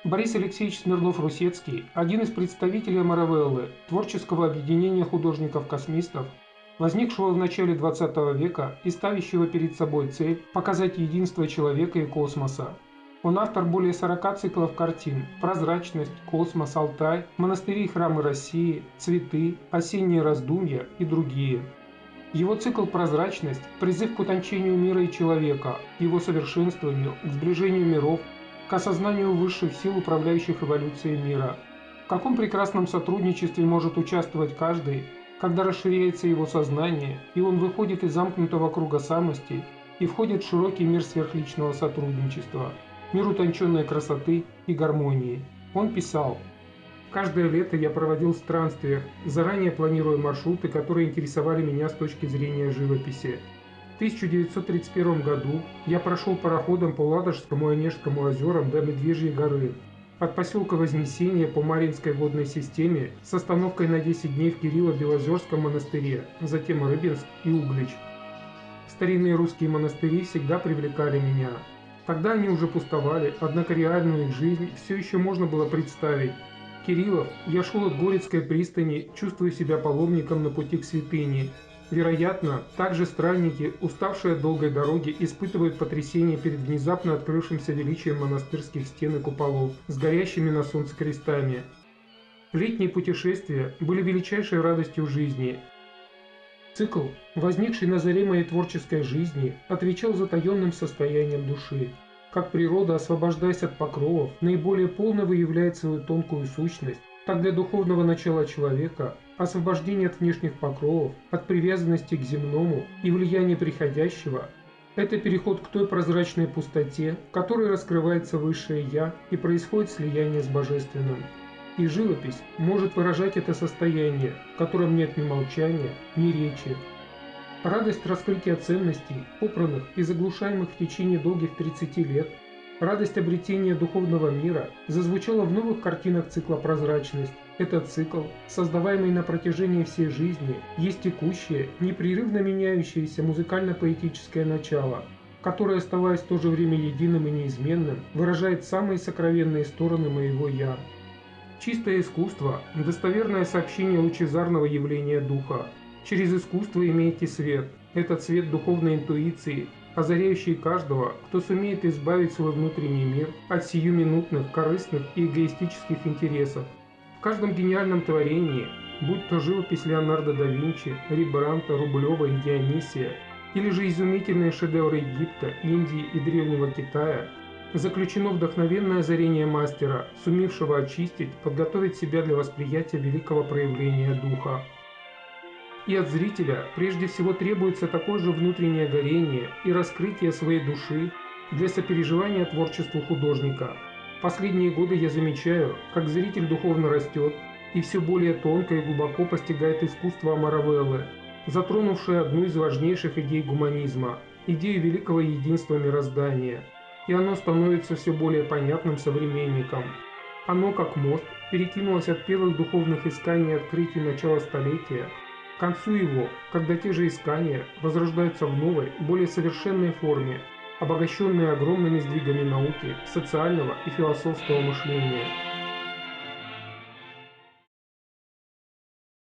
Борис Алексеевич Смирнов-Русецкий – один из представителей Амаравеллы, творческого объединения художников-космистов, возникшего в начале XX века и ставящего перед собой цель показать единство человека и космоса. Он автор более 40 циклов картин «Прозрачность», «Космос», «Алтай», «Монастыри и храмы России», «Цветы», «Осенние раздумья» и другие. Его цикл «Прозрачность» – призыв к утончению мира и человека, к его совершенствованию, к сближению миров, к осознанию высших сил, управляющих эволюцией мира. В каком прекрасном сотрудничестве может участвовать каждый, когда расширяется его сознание, и он выходит из замкнутого круга самости и входит в широкий мир сверхличного сотрудничества, мир утонченной красоты и гармонии. Он писал: «Каждое лето я проводил в странствиях, заранее планируя маршруты, которые интересовали меня с точки зрения живописи. В 1931 году я прошел пароходом по Ладожскому и Онежскому озерам до Медвежьей горы, от поселка Вознесение по Марьинской водной системе с остановкой на 10 дней в Кирилло-Белозерском монастыре, затем Рыбинск и Углич. Старинные русские монастыри всегда привлекали меня. Тогда они уже пустовали, однако реальную их жизнь все еще можно было представить. Кириллов, я шел от Горецкой пристани, чувствуя себя паломником на пути к святыне. Вероятно, также странники, уставшие от долгой дороги, испытывают потрясение перед внезапно открывшимся величием монастырских стен и куполов с горящими на солнце крестами. Летние путешествия были величайшей радостью жизни. Цикл, возникший на заре моей творческой жизни, отвечал затаенным состоянием души. Как природа, освобождаясь от покровов, наиболее полно выявляет свою тонкую сущность, так для духовного начала человека освобождение от внешних покровов, от привязанности к земному и влияния приходящего – это переход к той прозрачной пустоте, в которой раскрывается высшее «Я» и происходит слияние с Божественным. И живопись может выражать это состояние, в котором нет ни молчания, ни речи. Радость раскрытия ценностей, попранных и заглушаемых в течение долгих 30 лет, радость обретения духовного мира зазвучала в новых картинах цикла «Прозрачность». Этот цикл, создаваемый на протяжении всей жизни, есть текущее, непрерывно меняющееся музыкально-поэтическое начало, которое, оставаясь в то же время единым и неизменным, выражает самые сокровенные стороны моего «Я». Чистое искусство – достоверное сообщение лучезарного явления духа. Через искусство имейте свет. Это цвет духовной интуиции, озаряющий каждого, кто сумеет избавить свой внутренний мир от сиюминутных, корыстных и эгоистических интересов. В каждом гениальном творении, будь то живопись Леонардо да Винчи, Рембрандта, Рублева и Дионисия, или же изумительные шедевры Египта, Индии и Древнего Китая, заключено вдохновенное озарение мастера, сумевшего очистить, подготовить себя для восприятия великого проявления духа. И от зрителя прежде всего требуется такое же внутреннее горение и раскрытие своей души для сопереживания творчеству художника. В последние годы я замечаю, как зритель духовно растет и все более тонко и глубоко постигает искусство Амаравеллы, затронувшее одну из важнейших идей гуманизма – идею великого единства мироздания. И оно становится все более понятным современникам. Оно, как мост, перекинулось от первых духовных исканий и открытий начала столетия к концу его, когда те же искания возрождаются в новой, более совершенной форме, обогащенные огромными сдвигами науки, социального и философского мышления.